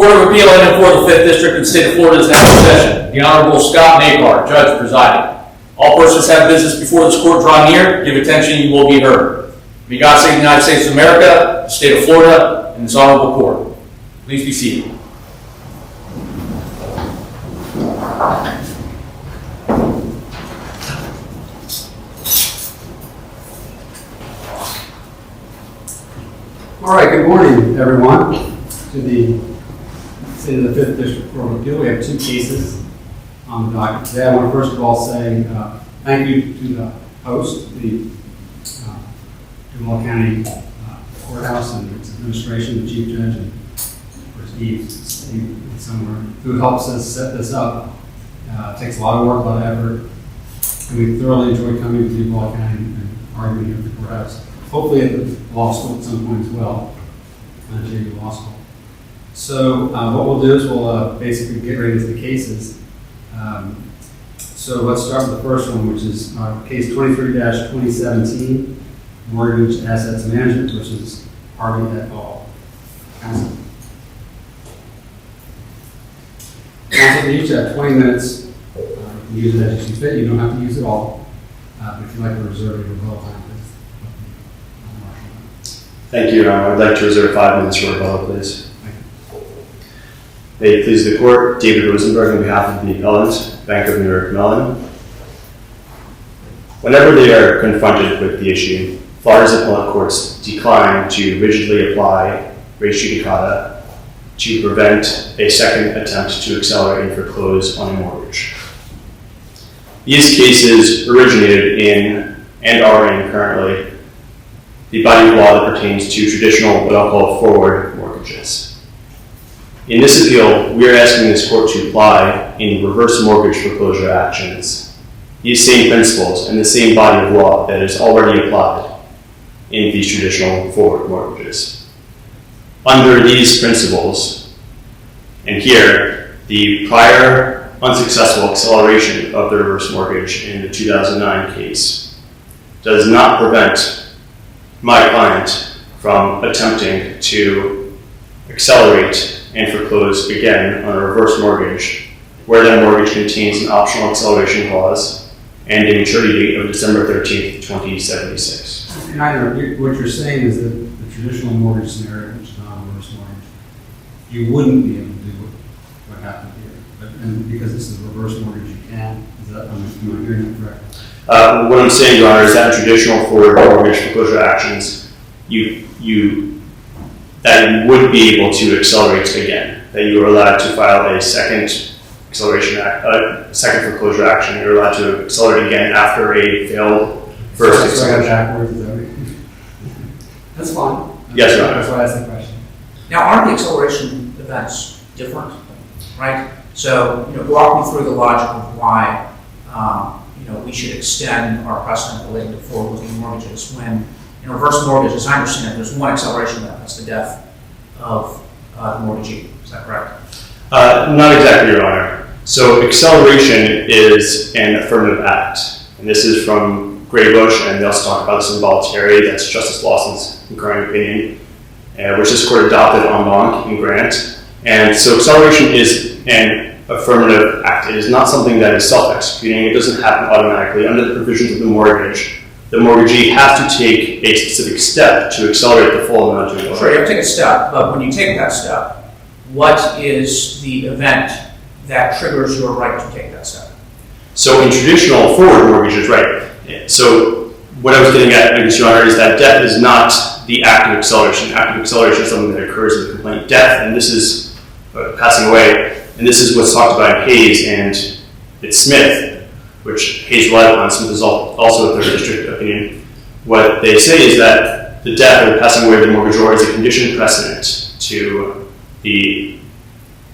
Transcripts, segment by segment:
Court of Appeal in for the 5th District in the state of Florida is now in session. The Honorable Scott Nacor, Judge presiding. All persons have business before this court draw near. Give attention, you will be heard. May God save the United States of America, the state of Florida, and this honorable court. Please be seated. All right, good morning, everyone. To the State of the 5th District Court of Appeal, we have 2 cases on the docket today. I want to first of all say thank you to the host, the Duval County Courthouse and its administration, the Chief Judge, and of course Steve somewhere, who helps us set this up. It takes a lot of work, a lot of effort, and we thoroughly enjoyed coming to Duval County and arguing here at the courthouse. Hopefully at the law school at some point as well, JU Law School. So what we'll do is we'll basically get right into the cases. So let's start with the first one, which is case 23-2017, Mortgage Assets Management versus Harvey et al. Counsel, you each have 20 minutes. You can use it as you see fit. You don't have to use it all. But if you'd like to reserve your rebuttal time, Thank you, Your Honor. I'd like to reserve 5 minutes for rebuttal, please. May it please the court, David Rosenberg on behalf of the appellant, Bank of New York Mellon. Whenever they are confronted with the issue, Florida's appellate courts decline to rigidly apply res judicata to prevent a second attempt to accelerate and foreclose on a mortgage. These cases originated in and are in currently the body of law that pertains to traditional, what I'll call forward mortgages. In this appeal, we are asking this court to apply in reverse mortgage foreclosure actions these same principles and the same body of law that is already applied in these traditional forward mortgages. Under these principles, and here, the prior unsuccessful acceleration of the reverse mortgage in the 2009 case does not prevent my client from attempting to accelerate and foreclose again on a reverse mortgage where that mortgage contains an optional acceleration clause and a maturity date of December 13th, 2076. And I know what you're saying is that the traditional mortgage scenario, which is not a reverse mortgage, you wouldn't be able to do what happened here. And because this is a reverse mortgage, you can. Is that, am I hearing that correctly? What I'm saying, Your Honor, is that traditional forward mortgage foreclosure actions, that you would be able to accelerate again, that you are allowed to file a second second foreclosure action. You're allowed to accelerate again after a failed first acceleration. That's fine. Yes, Your Honor. That's why I asked the question. Now, aren't the acceleration events different, right? So, walk me through the logic of why, we should extend our precedent relating to forward-looking mortgages when, in reverse mortgages, I understand there's one acceleration event, that's the death of the mortgagee. Is that correct? Not exactly, Your Honor. So, acceleration is an affirmative act, and this is from Gray Bush, and they also talk about this in Voluntary. That's Justice Lawson's concurring opinion, which this court adopted en banc in Grant. And so, acceleration is an affirmative act. It is not something that is self-executing. It doesn't happen automatically. Under the provisions of the mortgage, the mortgagee has to take a specific step to accelerate the full amount of the mortgage. Sure, you have to take a step, but when you take that step, what is the event that triggers your right to take that step? So in traditional forward mortgages, right. So what I was getting at, Your Honor, is that death is not the act of acceleration. Act of acceleration is something that occurs in the complaint. Death, and this is passing away, and this is what's talked about in Hayes and it's Smith, which Hayes relied upon. Smith is also a 3rd district opinion. What they say is that the death or the passing away of the mortgagor is a condition precedent to the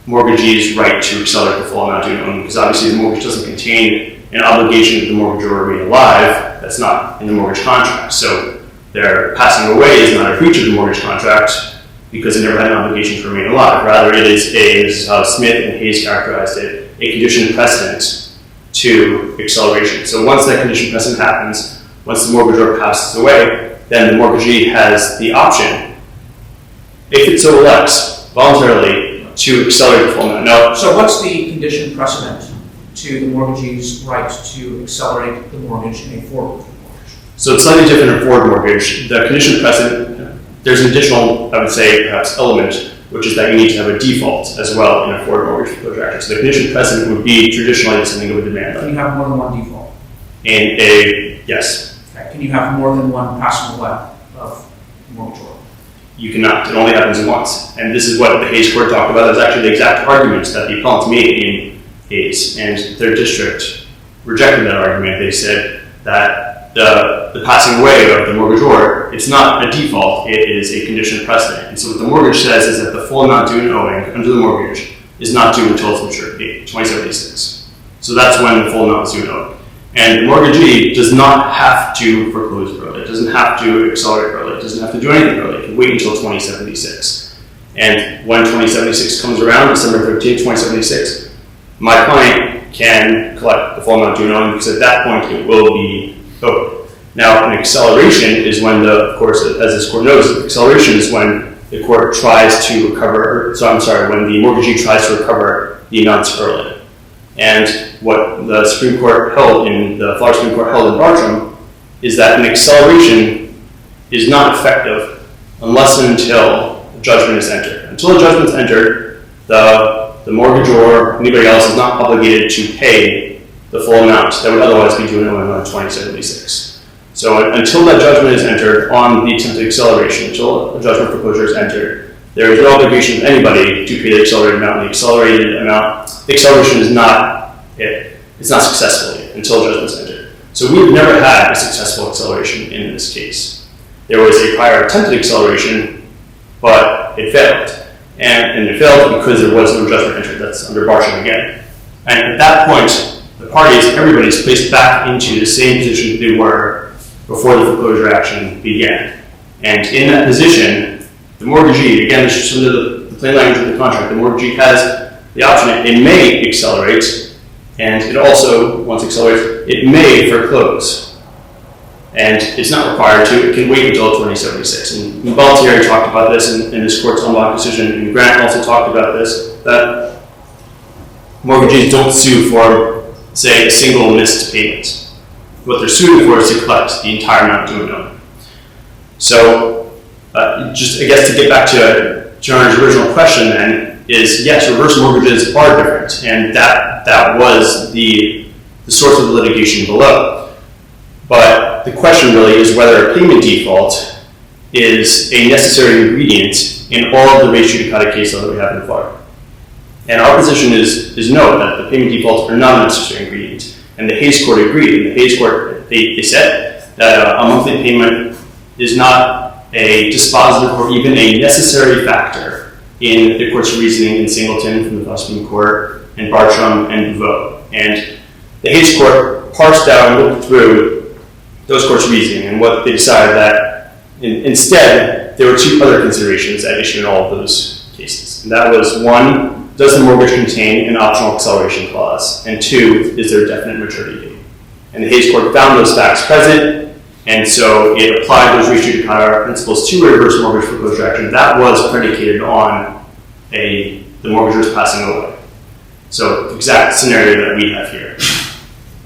mortgagee's right to accelerate the full amount due to own, because obviously the mortgage doesn't contain an obligation that the mortgagor remain alive. That's not in the mortgage contract. So their passing away is not a breach of the mortgage contract because they never had an obligation to remain alive. Rather, it is this is how Smith and Hayes characterized it, a condition precedent to acceleration. So once that condition precedent happens, once the mortgagor passes away, then the mortgagee has the option, if it so elects, voluntarily to accelerate the full amount. Now, So what's the condition precedent to the mortgagee's right to accelerate the mortgage in a forward mortgage? so it's slightly different in forward mortgage. The condition precedent, there's an additional, I would say, perhaps element, which is that you need to have a default as well in a forward mortgage foreclosure action. So the condition precedent would be traditionally something of a demand Can letter. you have more than one default? And yes, Okay. Can you have more than one passing away of mortgagor? you cannot. It only happens once. And this is what the Hayes court talked about. That's actually the exact arguments that the appellants made in Hayes. And their district rejected that argument. They said that the passing away of the mortgagor, it's not a default, it is a condition precedent. And so what the mortgage says is that the full amount due and owing under the mortgage is not due until its maturity date, 2076. So that's when the full amount is due and owing. And the mortgagee does not have to foreclose early. It doesn't have to accelerate early. It doesn't have to do anything early. It can wait until 2076. And when 2076 comes around, December 13th, 2076, my client can collect the full amount due and owing because at that point it will be owed. Now, an acceleration is when of course, as this court knows, acceleration is when the court tries to recover, when the mortgagee tries to recover the amounts early. And what the Supreme Court held the Florida Supreme Court held in Bartram is that an acceleration is not effective unless and until a judgment is entered. Until a judgment is entered, the mortgagor or anybody else is not obligated to pay the full amount that would otherwise be due and owing on 2076. So until that judgment is entered on the attempted acceleration, until a judgment for foreclosure is entered, there is no obligation of anybody to pay the accelerated amount. The acceleration is not it. It's not successful yet until judgment is entered. So we've never had a successful acceleration in this case. There was a prior attempted acceleration, but it failed. And it failed because there was no judgment entered. That's under Bartram again. And at that point, the parties, everybody's placed back into the same position they were before the foreclosure action began. And in that position, the mortgagee, again, this is under the plain language of the contract, the mortgagee has the option, it may accelerate, and it also, once it accelerates, it may foreclose. And it's not required to, it can wait until 2076. And Baltieri talked about this in this court's en banc decision, and Grant also talked about this, that mortgagees don't sue for, say, a single missed payment. What they're suing for is to collect the entire amount due and owing. So, just, I guess, to get back to John's original question then, is yes, reverse mortgages are different, and that was the source of the litigation below. But the question really is whether a payment default is a necessary ingredient in all of the res judicata cases that we have in Florida. And our position is no, that the payment defaults are not a necessary ingredient. And the Hayes Court agreed. In the Hayes Court, they said that a monthly payment is not a dispositive or even a necessary factor in the court's reasoning in Singleton from the Supreme Court, and Bartram and Devoe. And the Hayes Court parsed out and looked through those courts' reasoning, and what they decided that instead there were two other considerations at issue in all of those cases. And that was, one, does the mortgage contain an optional acceleration clause? And two, is there a definite maturity date? And the Hayes Court found those facts present, and so it applied those res judicata principles to a reverse mortgage foreclosure action that was predicated on the mortgagors passing away. So the exact scenario that we have here.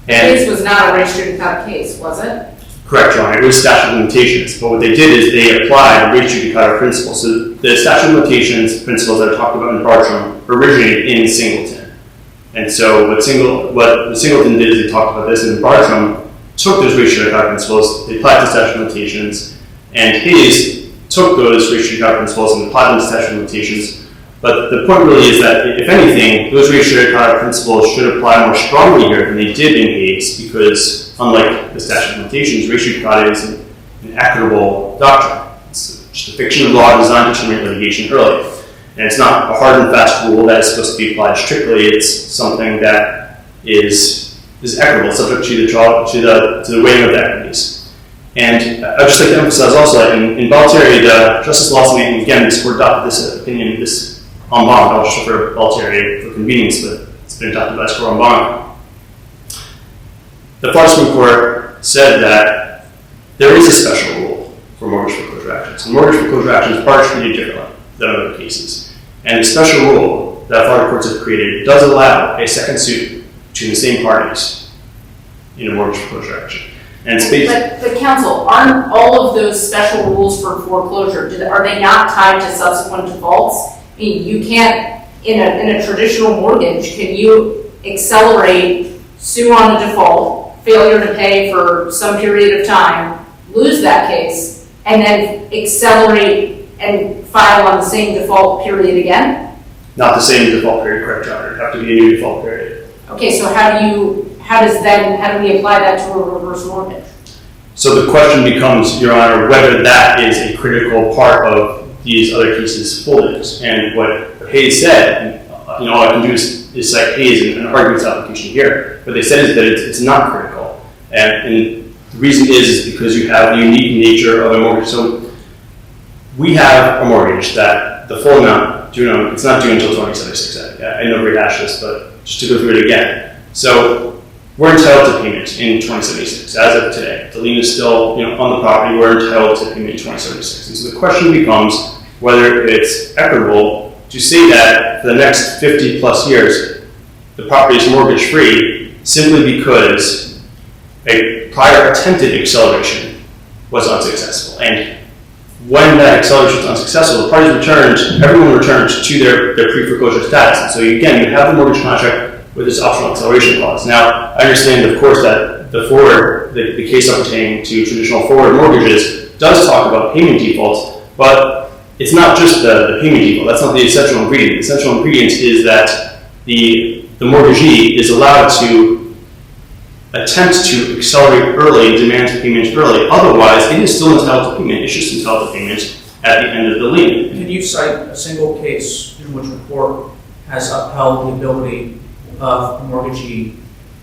And This was not a res judicata case, was it? correct, John, it was statute of limitations. But what they did is they applied res judicata principles. So the statute of limitations principles that are talked about in Bartram originated in Singleton. And so what the Singleton did is they talked about this, and Bartram took those res judicata principles, they applied to statute of limitations, and Hayes took those res judicata principles and applied them to statute of limitations. But the point really is that, if anything, those res judicata principles should apply more strongly here than they did in Hayes, because unlike the statute of limitations, res judicata is an equitable doctrine. It's just a fiction of law designed to terminate litigation early. And it's not a hard and fast rule that is supposed to be applied strictly. It's something that is equitable, subject to the weighing of the equities. And I'd just like to emphasize also that in Baltieri, the Justice Lawson, and again, this court adopted this opinion, this en banc, I'll just refer to Baltieri for convenience, but it's been adopted by this court en banc. The Florida Supreme Court said that there is a special rule for mortgage foreclosure actions. And mortgage foreclosure actions are treated differently than other cases. And the special rule that Florida courts have created does allow a second suit between the same parties in a mortgage foreclosure action. And it's based. But counsel, aren't all of those special rules for foreclosure, are they not tied to subsequent defaults? I mean, you can't, in a traditional mortgage, can you accelerate, sue on a default, failure to pay for some period of time, lose that case, and then accelerate and file on the same default period again? Not the same default period, correct, John? It'd have to be a new default period. Okay, so how do we apply that to a reverse mortgage? So the question becomes, Your Honor, whether that is a critical part of these other cases' holdings. And what Hayes said, all I can do is cite Hayes and argue its application here. What they said is that it's not critical. And the reason is because you have the unique nature of a mortgage. So we have a mortgage that the full amount, it's not due until 2076. I know we hashed this, but just to go through it again. So we're entitled to payment in 2076 as of today. The lien is still on the property. We're entitled to payment in 2076. And so the question becomes whether it's equitable to say that for the next 50 plus years, the property is mortgage free simply because a prior attempted acceleration was unsuccessful. And when that acceleration was unsuccessful, the parties everyone returned to their pre-foreclosure status. And so again, you have the mortgage contract with this optional acceleration clause. Now, I understand, of course, that the case pertaining to traditional forward mortgages does talk about payment defaults, but it's not just the payment default. That's not the essential ingredient. The essential ingredient is that the mortgagee is allowed to attempt to accelerate early and demand payment early. Otherwise, it is still entitled to payment. It's just entitled to payment at the end of the lien. Can you cite a single case in which a court has upheld the ability of a mortgagee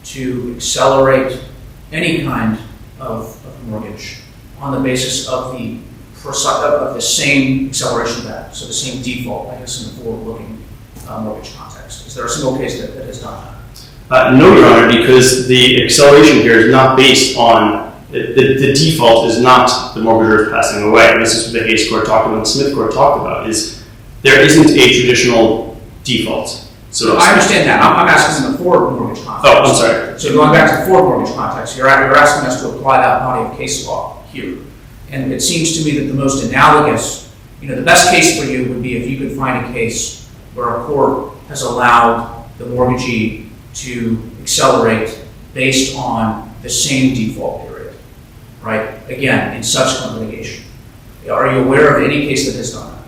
to accelerate any kind of mortgage on the basis of the same acceleration event, so the same default, I guess, in the forward-looking mortgage context? Is there a single case that has done that? No, Your Honor, because the acceleration here is not based on, the default is not the mortgagor passing away. And this is what the Hayes Court talked about and the Smith Court talked about, is there isn't a traditional default. So I understand that. I'm asking in the forward mortgage context. Oh, I'm sorry. So going back to the forward mortgage context, you're asking us to apply that body of case law here. And it seems to me that the most analogous, the best case for you would be if you could find a case where a court has allowed the mortgagee to accelerate based on the same default period, right? Again, in subsequent litigation. Are you aware of any case that has done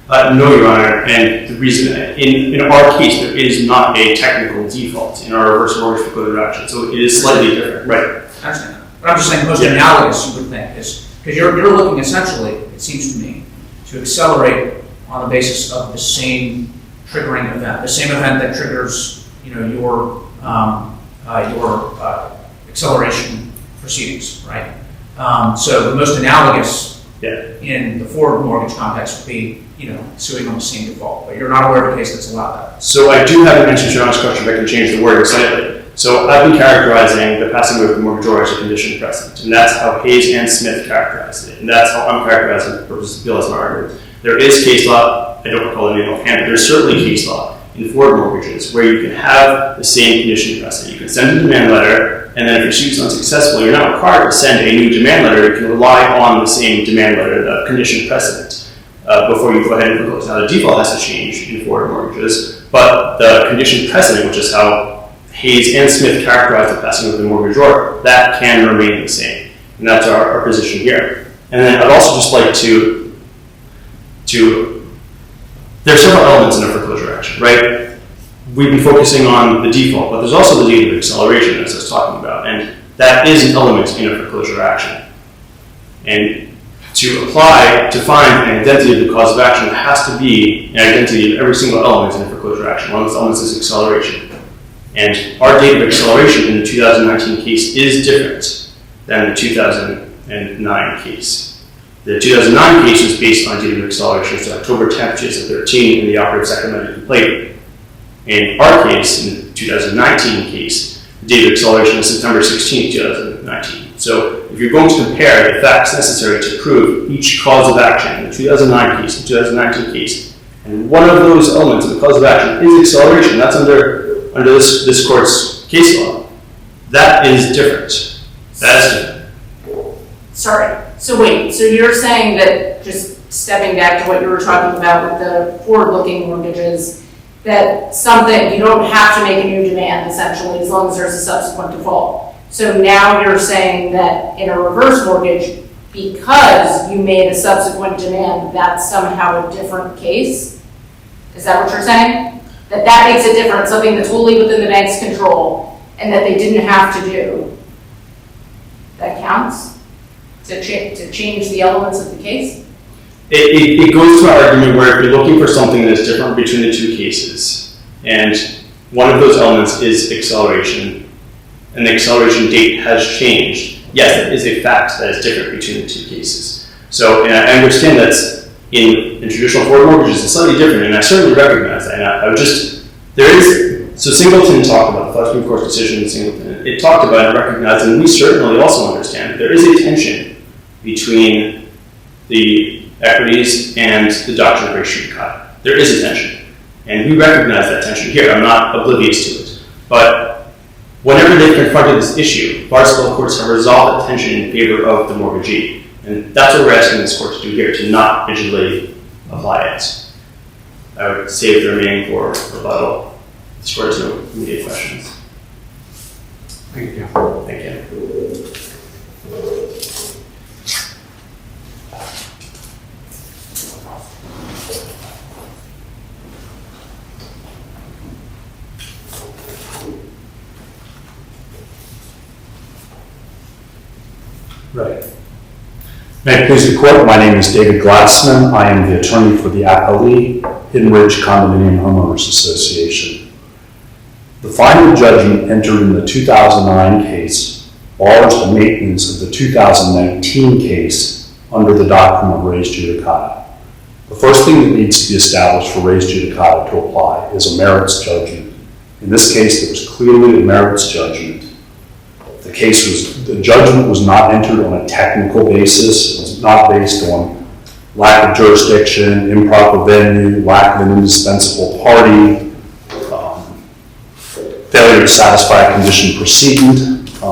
that? No, Your Honor, and the reason, in our case, there is not a technical default in our reverse mortgage foreclosure action, so it is slightly different, right? I understand that. But I'm just saying the most analogous, you would think, is because you're looking essentially, it seems to me, to accelerate on the basis of the same triggering event, the same event that triggers, your acceleration proceedings, right? So the most analogous in the forward mortgage context would be, suing on the same default. But you're not aware of a case that's allowed that. So I do have an answer to Your Honor's question, but I can change the wording slightly. So I've been characterizing the passing away of the mortgagor as a condition precedent, and that's how Hayes and Smith characterized it, and that's how I'm characterizing the purpose of the bill as my argument. There is case law, I don't recall the name offhand, but there's certainly case law in forward mortgages where you can have the same condition precedent. You can send a demand letter, and then if your suit is unsuccessful, you're not required to send a new demand letter. You can rely on the same demand letter, the condition precedent, before you go ahead and foreclose. Now, the default has to change in forward mortgages, but the condition precedent, which is how Hayes and Smith characterized the passing of the mortgagor, that can remain the same. And that's our position here. And then I'd also just like to there are several elements in a foreclosure action, right? We've been focusing on the default, but there's also the date of acceleration, as I was talking about, and that is an element in a foreclosure action. And to find an identity of the cause of action, there has to be an identity of every single element in a foreclosure action. One of those elements is acceleration. And our date of acceleration in the 2019 case is different than the 2009 case. The 2009 case was based on date of acceleration, so October 10th, 2013, in the operative second amended complaint. In our case, in the 2019 case, the date of acceleration is September 16th, 2019. So if you're going to compare the facts necessary to prove each cause of action in the 2009 case and 2019 case, And one of those elements of the cause of action is acceleration. That's under this court's case law. That is different. That's different. Sorry. So wait, so you're saying that, just stepping back to what you were talking about with the forward-looking mortgages, that something, you don't have to make a new demand essentially as long as there's a subsequent default. So now you're saying that in a reverse mortgage, because you made a subsequent demand, that's somehow a different case? Is that what you're saying? That makes it different, something that's wholly within the bank's control and that they didn't have to do? That counts? To change the elements of the case? It goes to our argument where if you're looking for something that's different between the two cases, and one of those elements is acceleration, and the acceleration date has changed, yes, that is a fact that is different between the two cases. So, and I understand that's in traditional forward mortgages, it's slightly different, and I certainly recognize that. And I would just, so Singleton talked about the Supreme Court's decision in Singleton. It talked about and recognized, and we certainly also understand that there is a tension between the equities and the doctrine of res judicata. There is a tension, and we recognize that tension here. I'm not oblivious to it. But whenever they've confronted this issue, Barstool courts have resolved that tension in favor of the mortgagee. And that's what we're asking this court to do here, to not rigidly apply it. I would save the remaining for rebuttal. This court has no immediate questions. Thank you, Counsel. Thank you. Right. May it please the court, my name is David Glassman. I am the attorney for the appellee, Hidden Ridge Condominium Homeowners Association. The final judgment entered in the 2009 case bars the maintenance of the 2019 case under the doctrine of res judicata. The first thing that needs to be established for res judicata to apply is a merits judgment. In this case, there was clearly a merits judgment. The judgment was not entered on a technical basis. It was not based on lack of jurisdiction, improper venue, lack of an indispensable party, failure to satisfy a condition precedent,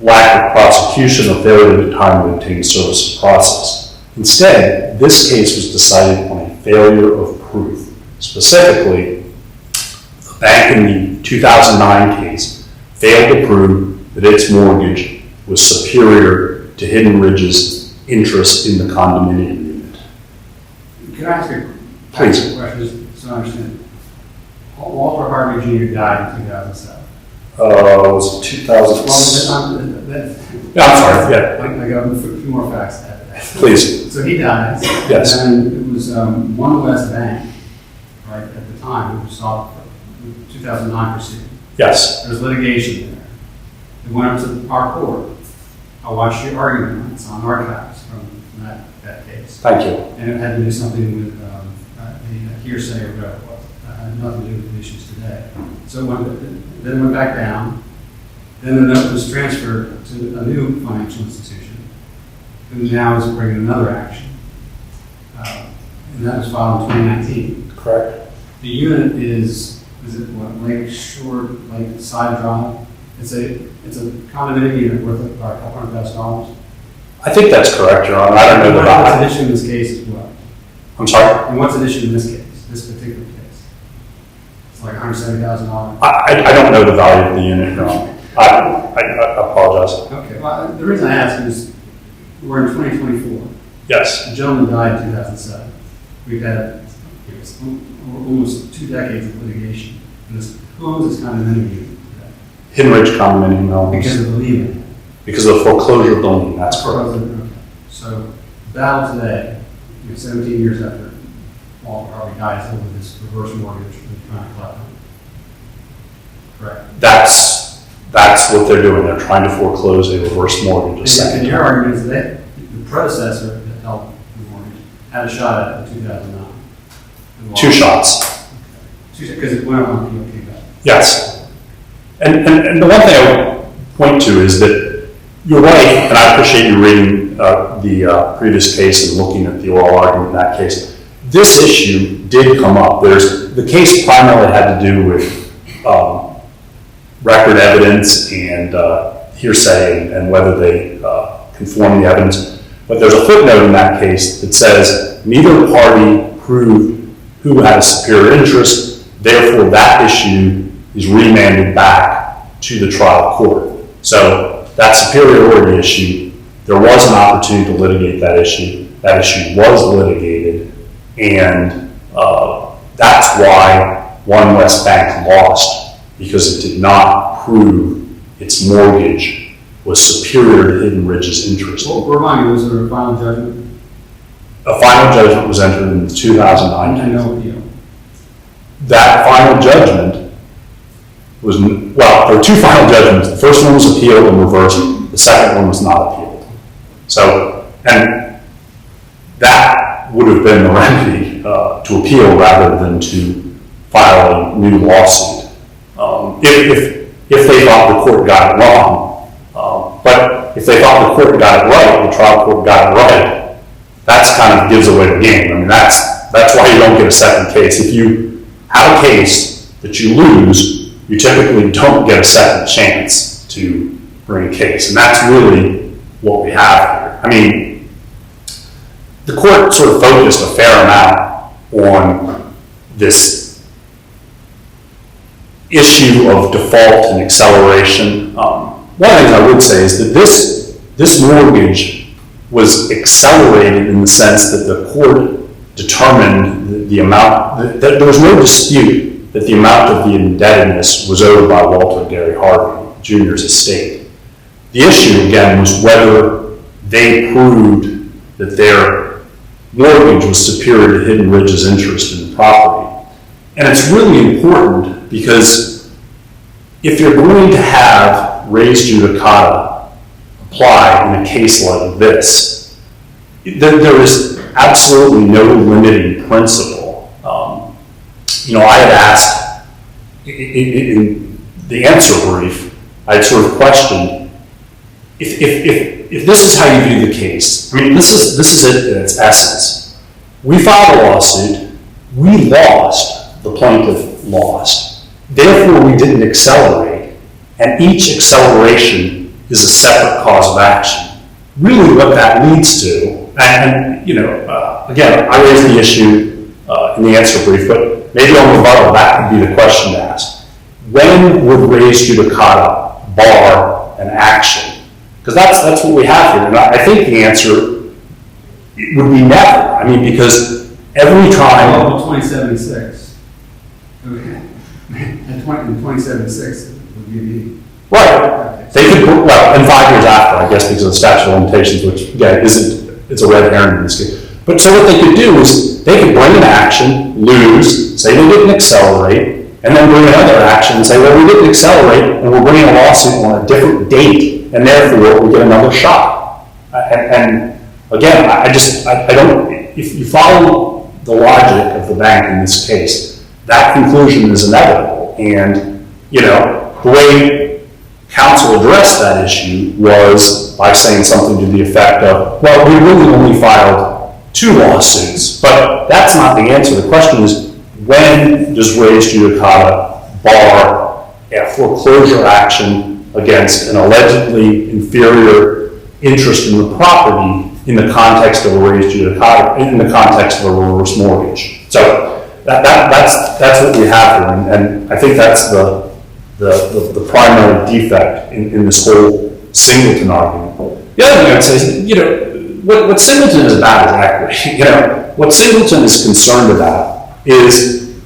lack of prosecution, or failure to timely obtain service of process. Instead, this case was decided on a failure of proof. Specifically, the bank in the 2009 case failed to prove that its mortgage was superior to Hidden Ridge's interest in the condominium unit. Can I ask a Please. question so I understand? Walter Harvey Jr. died in 2007. Was it 2000? I'm sorry, yeah. I got a few more facts to add to that. Please. So he died. Yes. And it was One West Bank, right, at the time, which saw the 2009 proceeding. Yes. There's litigation there. It went up to our court. I watched your argument. It's on archives from that case. Thank you. And it had to do something with the hearsay or whatever it was. It had nothing to do with the issues today. So then it went back down. Then the note was transferred to a new financial institution, who now is bringing another action. And that was filed in 2019. Correct. The unit is it what, Lake Shore, Side Drive? It's a condominium unit worth about $200,000. I think that's correct, Your Honor. I don't know the What's value. an issue in this case as well? I'm sorry? And what's an issue in this case, this particular case? It's like $170,000. I don't know the value of the unit, Your Honor. I apologize. Okay, well, the reason I ask is we're in 2024. Yes. The gentleman died in 2007. We've had almost 2 decades of litigation. And who owns this condominium unit today? Hidden Ridge Condominium owners. Because of the lien. Because of the foreclosure of the lien, that's correct. Okay. So the battle today, 17 years after Walter Harvey died, is over this reverse mortgage we're trying to collect on. Correct. That's what they're doing. They're trying to foreclose a reverse mortgage. And your argument is that the predecessor that held the mortgage had a shot at it in 2009. 2 shots. Because it went on POP back. Yes. And the one thing I would point to is that you're right, and I appreciate you reading the previous case and looking at the oral argument in that case. this issue did come up. The case primarily had to do with record evidence and hearsay and whether they conform the evidence. But there's a footnote in that case that says neither party proved who had a superior interest, therefore that issue is remanded back to the trial court. So that superiority issue, there was an opportunity to litigate that issue. That issue was litigated, and that's why One West Bank lost, because it did not prove its mortgage was superior to Hidden Ridge's interest. Well, remind me, was there a final judgment? A final judgment was entered in 2009 I case. know, you know. That final judgment was, well, there were two final judgments. The first one was appealed and reversed. The second one was not appealed. So, and that would have been the remedy to appeal rather than to file a new lawsuit. If they thought the court got it wrong. But if they thought the court got it right, the trial court got it right, that's kind of gives away the game. I mean, that's why you don't get a second case. If you have a case that you lose, you typically don't get a second chance to bring a case. And that's really what we have here. I mean, the court sort of focused a fair amount on this issue of default and acceleration. One of the things I would say is that this mortgage was accelerated in the sense that the court determined the amount, that there was no dispute that the amount of the indebtedness was owed by Walter Gary Harvey Jr.'s estate. The issue, again, was whether they proved that their mortgage was superior to Hidden Ridge's interest in the property. And it's really important because if you're going to have res judicata apply in a case like this, there is absolutely no limiting principle. I had asked in the answer brief, I had sort of questioned if this is how you view the case. I mean, this is it in its essence. We filed a lawsuit, we lost, the plaintiff lost. Therefore, we didn't accelerate, and each acceleration is a separate cause of action. Really what that leads to, again, I raised the issue in the answer brief, but maybe on rebuttal, that would be the question to ask. When would res judicata bar an action? Because that's what we have here, and I think the answer would be never. I mean, because every time... Well, 2076. Okay. In 2076 would be... Right. They could, well, and 5 years after, I guess, because of the statute of limitations, which, again, it's a red herring in this case. But so what they could do is they could bring an action, lose, say they didn't accelerate, and then bring another action and say, well, we didn't accelerate, and we're bringing a lawsuit on a different date, and therefore we get another shot. And again, I don't, if you follow the logic of the bank in this case, that conclusion is inevitable. And, the way counsel addressed that issue was by saying something to the effect of, well, we really only filed 2 lawsuits, but that's not the answer. The question is, when does res judicata bar a foreclosure action against an allegedly inferior interest in the property in the context of a res judicata, in the context of a reverse mortgage? So that's what we have here, and I think that's the primary defect in this whole Singleton argument. The other thing I'd say is, what Singleton is about is equity. What Singleton is concerned about is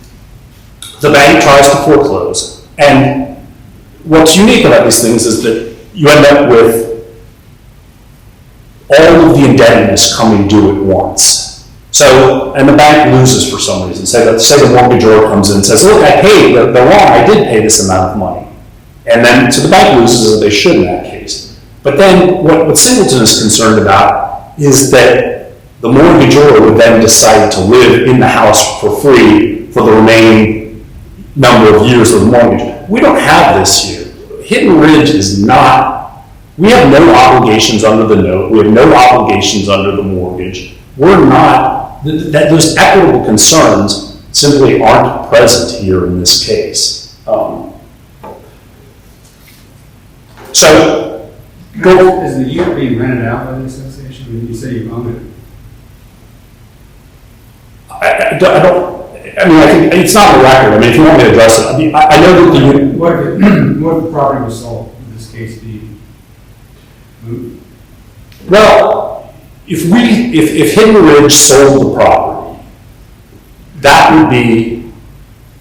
the bank tries to foreclose, and what's unique about these things is that you end up with all of the indebtedness coming due at once. So, and the bank loses for some reason. Say the mortgagor comes in and says, look, I paid, they're wrong, I did pay this amount of money. And then, so the bank loses as they should in that case. But then what Singleton is concerned about is that the mortgagor would then decide to live in the house for free for the remaining number of years of the mortgage. We don't have this here. Hidden Ridge is not, we have no obligations under the note, we have no obligations under the mortgage. We're not that those equitable concerns simply aren't present here in this case. So, go. Is the unit being rented out by the association? I mean, you say you own it. I think it's not on the record. I mean, if you want me to address it, I know that the unit. What if the property was sold, in this case being moved? Well, if Hidden Ridge sold the property, that would be,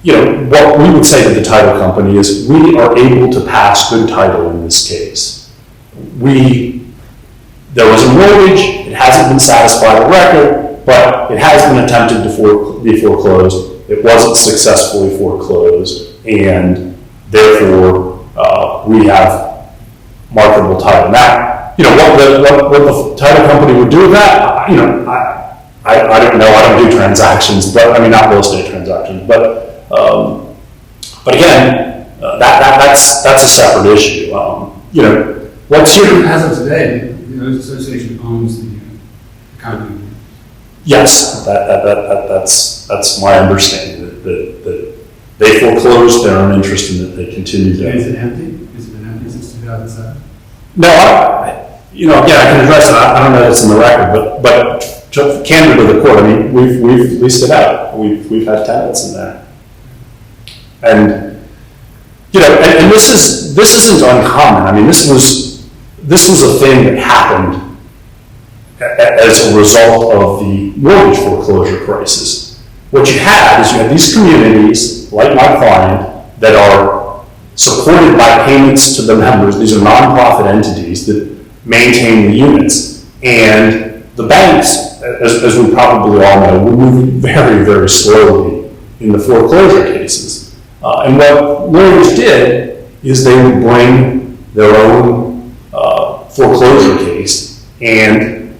what we would say to the title company is we are able to pass good title in this case. There was a mortgage, it hasn't been satisfied on record, but it has been attempted to be foreclosed. It wasn't successfully foreclosed, and therefore we have marketable title. Now, what the title company would do with that, I don't know. I don't do transactions, but not real estate transactions. But again, that's a separate issue. What's your As of today, the association owns the unit, the company. yes? That's my understanding that they foreclosed their own interest in that they continue to. Is it empty? Has it been empty since 2007? No, again, I can address it. I don't know if it's in the record, but to candid to the court, we've leased it out. We've had tenants in there, and and this isn't uncommon. This was a thing that happened as a result of the mortgage foreclosure crisis. What you had these communities, like my client, that are supported by payments to the members. These are nonprofit entities that maintain the units. And the banks, as we probably all know, were moving very, very slowly in the foreclosure cases. And what lawyers did is they would bring their own foreclosure case and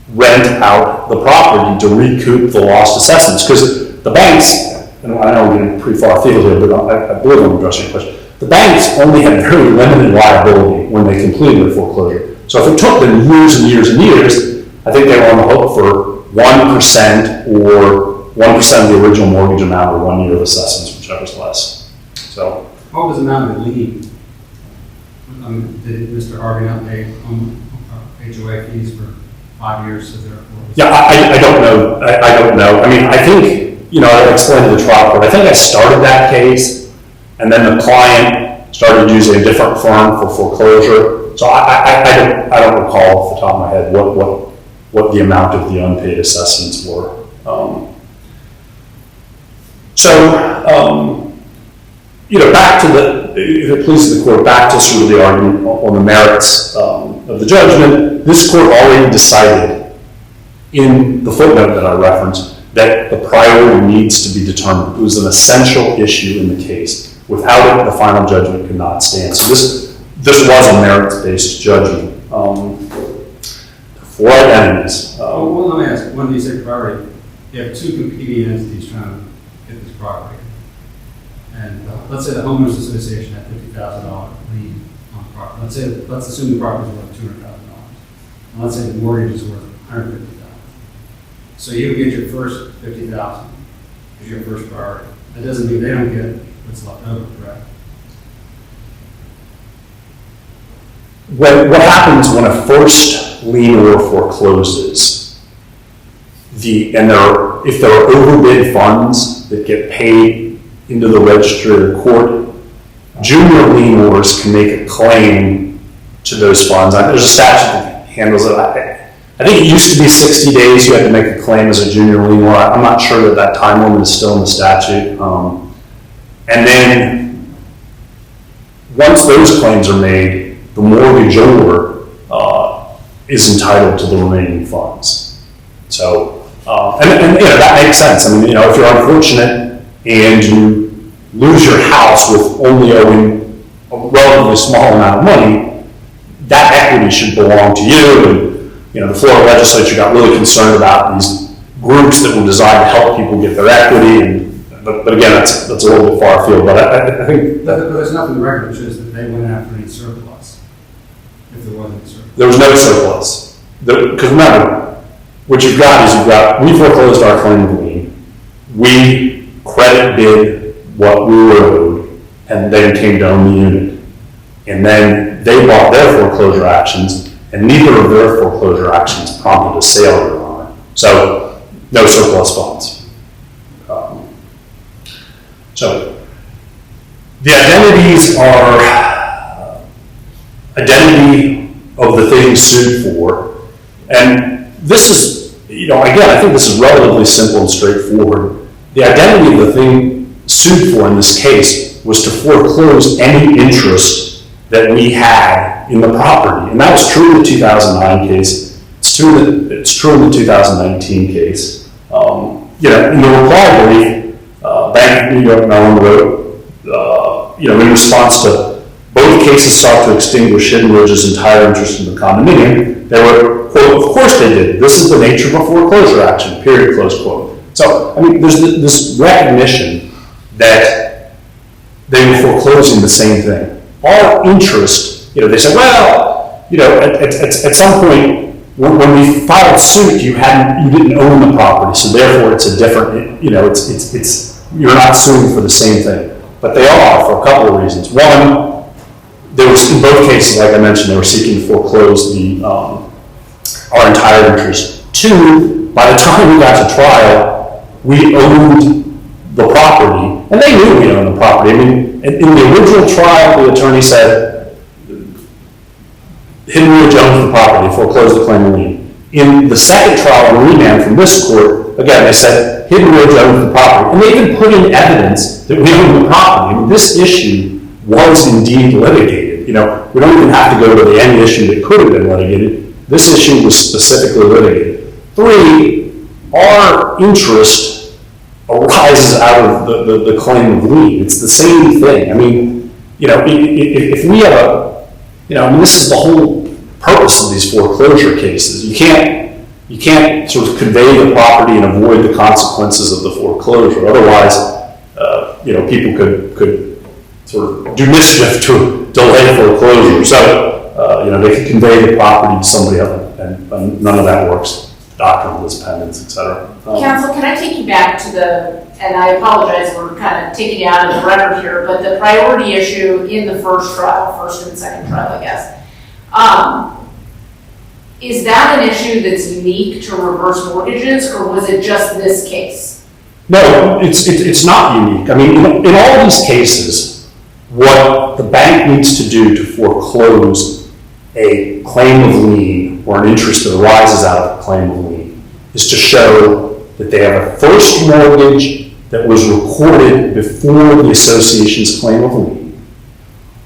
rent out the property to recoup the lost assessments. Because the banks, and I know we're getting pretty far afield here, but I believe I'm addressing your question. The banks only had very limited liability when they completed the foreclosure. So if it took them years and years and years, I think they were on the hook for 1% or 1% of the original mortgage amount or 1 year of assessments, whichever's less. So. What was the amount of the lien? Did Mr. Harvey not pay HOA fees for 5 years? Yeah, I don't know. I don't know. I think, I explained to the trial court, I think I started that case, and then the client started using a different firm for foreclosure. So I don't recall off the top of my head what the amount of the unpaid assessments were. Back to if it pleases the court, back to sort of the argument on the merits of the judgment. This court already decided in the footnote that I referenced that the priority needs to be determined. It was an essential issue in the case. Without it, the final judgment could not stand. So this was a merits-based judgment. For identities. Well, let me ask, when you say priority, you have two competing entities trying to get this property. And let's say the homeowners association had $50,000 lien on the property. Let's assume the property is worth $200,000. And let's say the mortgage is worth $150,000. So you get your first $50,000 as your first priority. That doesn't mean they don't get what's left over, correct? What happens when a first lienor forecloses, if there are overbid funds that get paid into the registry of court, junior lienors can make a claim to those funds. There's a statute that handles it. I think it used to be 60 days you had to make a claim as a junior lienor. I'm not sure that time limit is still in the statute. And then once those claims are made, the mortgagor is entitled to the remaining funds. So, that makes sense. If you're unfortunate and you lose your house with only owing a relatively small amount of money, that equity should belong to you. And the Florida legislature got really concerned about these groups that were designed to help people get their equity. But again, that's a little bit far afield. But I think But there's nothing in the record that shows that they went after any surplus, if there wasn't a surplus. there was no surplus. Because remember, what you've got is we foreclosed our claim of lien. We credit bid what we were owed and then came to own the unit. And then they bought their foreclosure actions, and neither of their foreclosure actions prompted a sale, Your Honor. So, no surplus funds. So, the identities are identity of the thing sued for, and this is, again, I think this is relatively simple and straightforward. The identity of the thing sued for in this case was to foreclose any interest that we had in the property. And that was true in the 2009 case. It's true in the 2019 case. In the reply brief, Bank of New York Mellon wrote, in response to both cases sought to extinguish Hidden Ridge's entire interest in the condominium, they were, quote, of course they did. This is the nature of a foreclosure action, period, close quote. So, there's this recognition that they were foreclosing the same thing. Our interest, they said, well, at some point when we filed suit, you didn't own the property, so therefore it's a different, you're not suing for the same thing. But they are for a couple of reasons. One, there was, in both cases, like I mentioned, they were seeking to foreclose our entire interest. Two, by the time we got to trial, we owned the property, and they knew we owned the property. In the original trial, the attorney said, Hidden Ridge owns the property, foreclosed the claim of lien. In the second trial, on remand from this court, again, they said, Hidden Ridge owns the property. And they even put in evidence that we own the property. This issue was indeed litigated. We don't even have to go to any issue that could have been litigated. This issue was specifically litigated. Three, our interest arises out of the claim of lien. It's the same thing. If we have this is the whole purpose of these foreclosure cases. You can't sort of convey the property and avoid the consequences of the foreclosure. Otherwise, people could sort of do mischief to delay foreclosure. So, they could convey the property to somebody else, and none of that works. Doctrine of dependence, etc. Counsel, can I take you back to and I apologize, we're kind of taking you out of the record here, but the priority issue in the first and second trial, I guess. Is that an issue that's unique to reverse mortgages, or was it just this case? No, it's not unique. In all these cases, what the bank needs to do to foreclose a claim of lien or an interest that arises out of a claim of lien is to show that they have a first mortgage that was recorded before the association's claim of lien,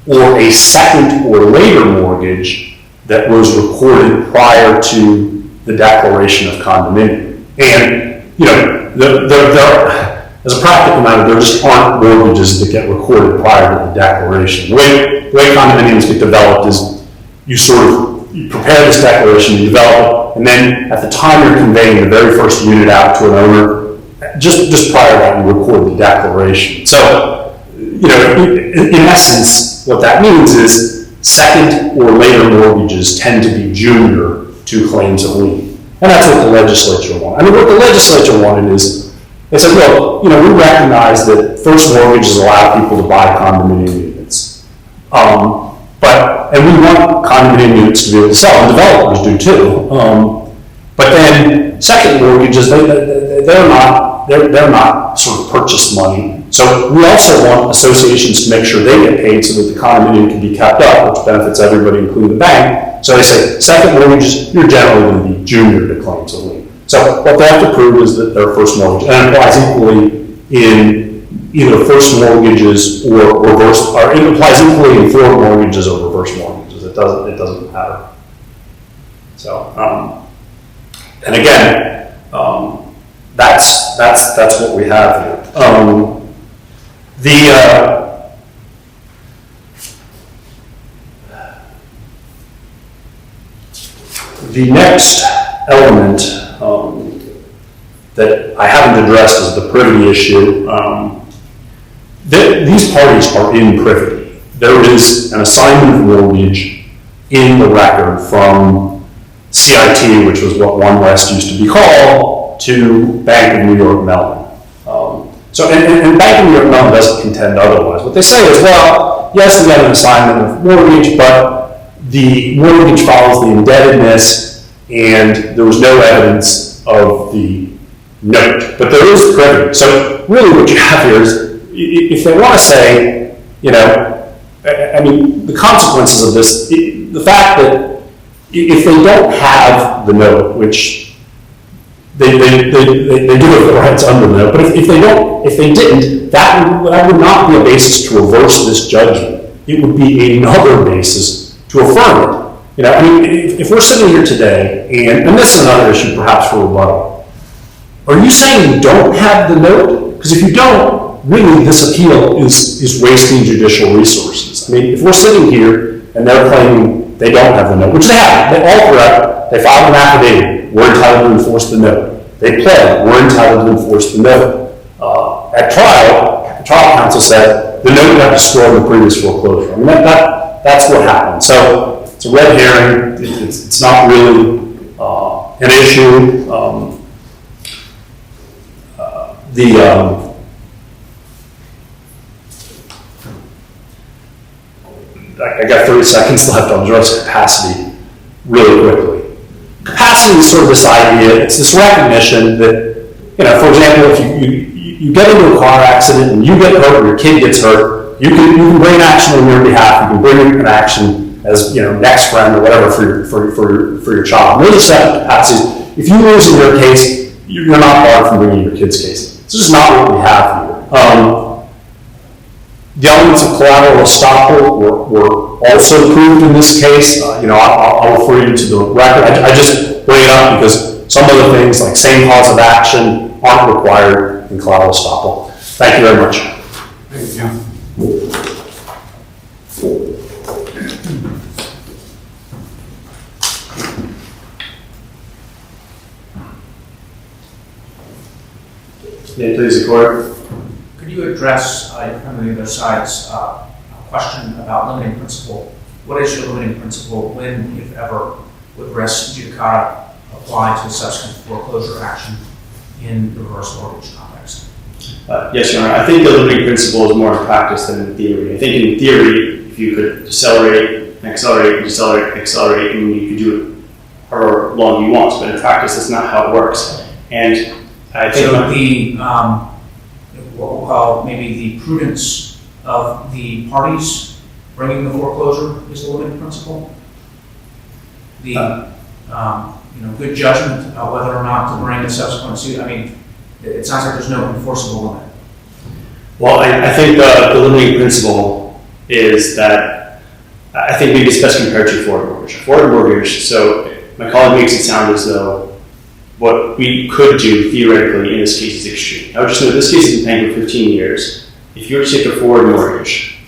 or a second or later mortgage that was recorded prior to the declaration of condominium. And, as a practical matter, there just aren't mortgages that get recorded prior to the declaration. The way condominiums get developed is you prepare this declaration, you develop it, and then at the time you're conveying the very first unit out to an owner, just prior to that, you record the declaration. So, in essence, what that means is second or later mortgages tend to be junior to claims of lien. And that's what the legislature wanted. What the legislature wanted is, they said, look, we recognize that first mortgages allow people to buy condominium units. And we want condominium units to be able to sell, and developers do too. But then second mortgages, they're not sort of purchase money. So we also want associations to make sure they get paid so that the condominium can be kept up, which benefits everybody, including the bank. So they say second mortgages, you're generally going to be junior to claims of lien. So what they have to prove is that they're first mortgage, and it applies equally in either first mortgages or reverse, or it applies equally in forward mortgages or reverse mortgages. It doesn't matter. So, and again, that's what we have here. The next element that I haven't addressed is the privity issue. These parties are in privity. There is an assignment of mortgage in the record from CIT, which was what One West used to be called, to Bank of New York Mellon. And Bank of New York Mellon doesn't contend otherwise. What they say is, well, yes, we have an assignment of mortgage, but the mortgage follows the indebtedness, and there was no evidence of the note. But there is privity. So really what you have here is, if they want to say, I mean, the consequences of this, the fact that if they don't have the note, which they do have the rights under the note, but if they didn't, that would not be a basis to reverse this judgment. It would be another basis to affirm it. I mean, if we're sitting here today, and this is another issue perhaps for rebuttal, are you saying you don't have the note? Because if you don't, really this appeal is wasting judicial resources. I mean, if we're sitting here and they're claiming they don't have the note, which they have, they all correct, they filed an affidavit, we're entitled to enforce the note. They pled, we're entitled to enforce the note. At trial, the trial counsel said the note got destroyed in the previous foreclosure. I mean, that's what happened. So it's a red herring. It's not really an issue. I got 30 seconds left. I'll address capacity really quickly. Capacity is sort of this idea, it's this recognition that, for example, if you get into a car accident and you get hurt or your kid gets hurt, you can bring an action on your behalf, you can bring an action as, next friend or whatever for your child. Those are separate capacities. If you lose in your case, you're not barred from bringing your kid's case. This is not what we have here. The elements of collateral estoppel were also proved in this case. I'll refer you to the record. I just bring it up because some of the things like same cause of action aren't required in collateral estoppel. Thank you very much. Thank you. May it please the court. Could you address, from the other side's question about limiting principle? What is your limiting principle when, if ever, would res judicata apply to a subsequent foreclosure action in the reverse mortgage context? Yes, Your Honor. I think the limiting principle is more in practice than in theory. I think in theory, if you could accelerate, and you could do it however long you want, but in practice, that's not how it works. And I think maybe the prudence of the parties bringing the foreclosure is the limiting principle. The good judgment about whether or not to bring a subsequent suit. I mean, it sounds like there's no enforceable limit. Well, I think the limiting principle is that I think maybe it's best compared to a forward mortgage. A forward mortgage. So my colleague makes it sound as though what we could do theoretically in this case is extreme. I would just note this case has been paying for 15 years. If you were to take a forward mortgage,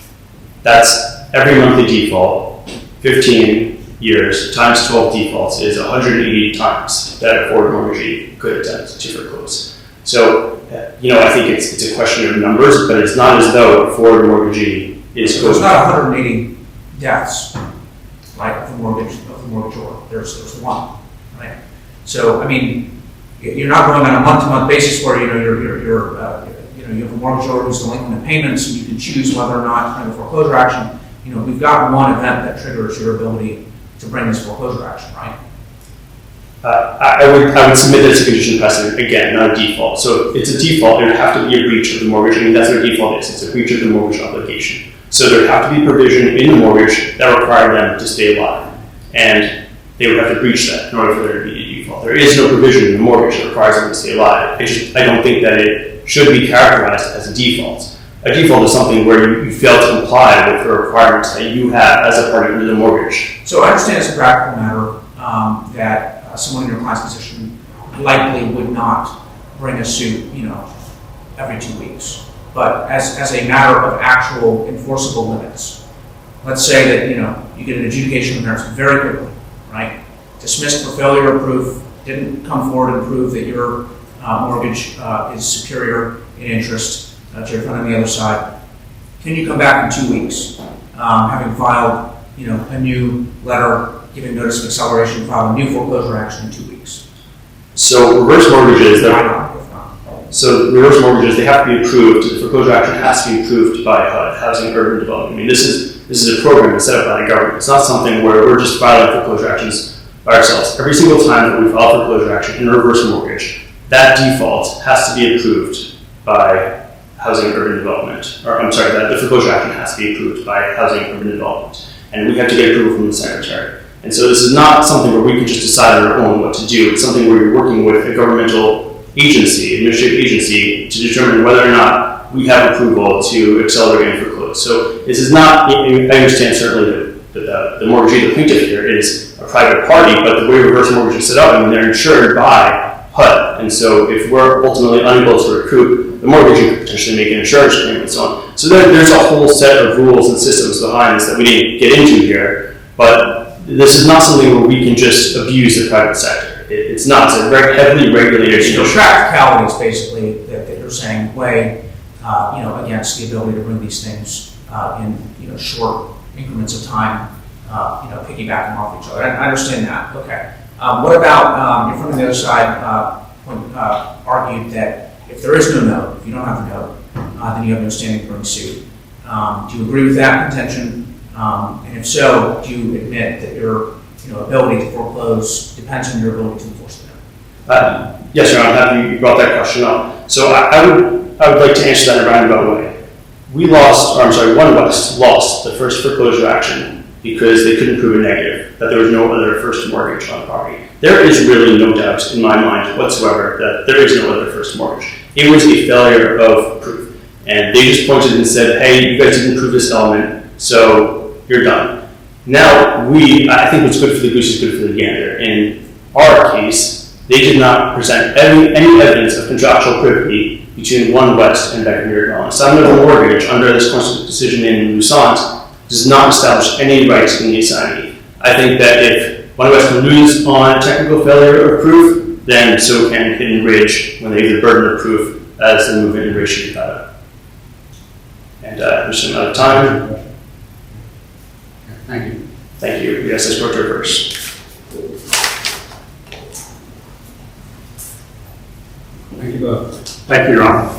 that's every monthly default, 15 years times 12 defaults is 180 times that a forward mortgagee could attempt to foreclose. So, I think it's a question of numbers, but it's not as though a forward mortgagee is. There's not 180 deaths, right, of the mortgagor. There's one, right? So, I mean, you're not going on a month-to-month basis where you have a mortgagor who's delinquent in payments, and you can choose whether or not to bring a foreclosure action. We've got one event that triggers your ability to bring this foreclosure action, right? I would submit that it's a condition precedent, again, not a default. So it's a default, there would have to be a breach of the mortgage. I mean, that's what a default is. It's a breach of the mortgage obligation. So there would have to be provision in the mortgage that required them to stay alive. And they would have to breach that in order for there to be a default. There is no provision in the mortgage that requires them to stay alive. I don't think that it should be characterized as a default. A default is something where you fail to comply with the requirements that you have as a party to the mortgage. So I understand as a practical matter that someone in your client's position likely would not bring a suit, every 2 weeks. But as a matter of actual enforceable limits, let's say that, you get an adjudication of merits very quickly, right? Dismissed for failure of proof, didn't come forward and prove that your mortgage is superior in interest to your friend on the other side. Can you come back in 2 weeks, having filed, a new letter giving notice of acceleration, filing a new foreclosure action in 2 weeks? So reverse mortgages, Why they're not, if not? So reverse mortgages, they have to be approved, the foreclosure action has to be approved by HUD, Housing and Urban Development. I mean, this is a program that's set up by the government. It's not something where we're just filing foreclosure actions by ourselves. Every single time that we file a foreclosure action in a reverse mortgage, that default has to be approved by Housing and Urban Development. Or, I'm sorry, the foreclosure action has to be approved by Housing and Urban Development. And we have to get approval from the Secretary. And so this is not something where we can just decide on our own what to do. It's something where you're working with a governmental agency, administrative agency, to determine whether or not we have approval to accelerate and foreclose. So this is not, I understand certainly that the mortgagee, the plaintiff here, is a private party, but the way reverse mortgage is set up, I mean, they're insured by HUD. And so if we're ultimately unable to recoup the mortgage, you could potentially make an insurance claim and so on. So there's a whole set of rules and systems behind this that we didn't get into here, but this is not something where we can just abuse the private sector. It's not. It's a very heavily regulated So industry. practicalities, basically, that you're saying weigh, against the ability to bring these things in, short increments of time, piggybacking off each other. I understand that. Okay. What about, your friend on the other side argued that if there is no note, if you don't have the note, then you have no standing to bring suit. Do you agree with that contention? And if so, do you admit that your ability to foreclose depends on your ability to enforce the note? Yes, Your Honor, I'm happy you brought that question up. So I would like to answer that in a roundabout way. One West lost the first foreclosure action because they couldn't prove a negative, that there was no other first mortgage on the property. There is really no doubt in my mind whatsoever that there is no other first mortgage. It was a failure of proof. And they just pointed and said, hey, you guys didn't prove this element, so you're done. Now, I think what's good for the goose is good for the gander. In our case, they did not present any evidence of contractual privity between One West and Bank of New York Mellon. Assignment of a mortgage under this court's decision in Lusant does not establish any rights in the assignee. I think that if One West can lose on technical failure of proof, then so can Hidden Ridge when they have the burden of proof as the movement in res judicata. And I'm just out of time. Thank you. Thank you. Yes, I spoke to reverse. Thank you both. Thank you, Your Honor.